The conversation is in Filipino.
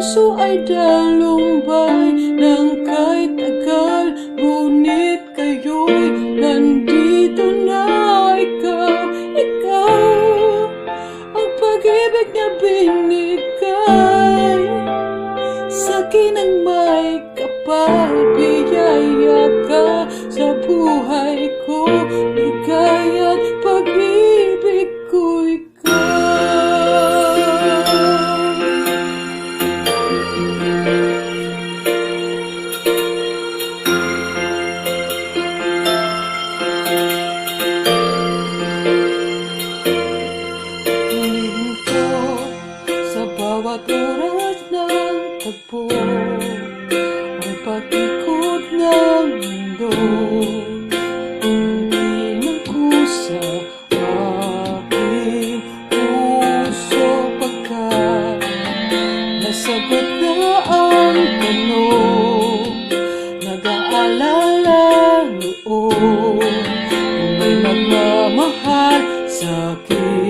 puso ay dalumbay ng kahit tagal, ngunit kayo'y nandito na. Ikaw ang pag-ibig na binigay sa'kin ang may kapal. Biyaya ka sa buhay ko, ligaya't pag-ibig ko ikaw. Bawat oras ng tagpo, ang pag-ikot ng mundo, tingin ko sa aking puso pagkat nasagot na ang tanong, nag-aalala noon, may magmamahal sa'kin.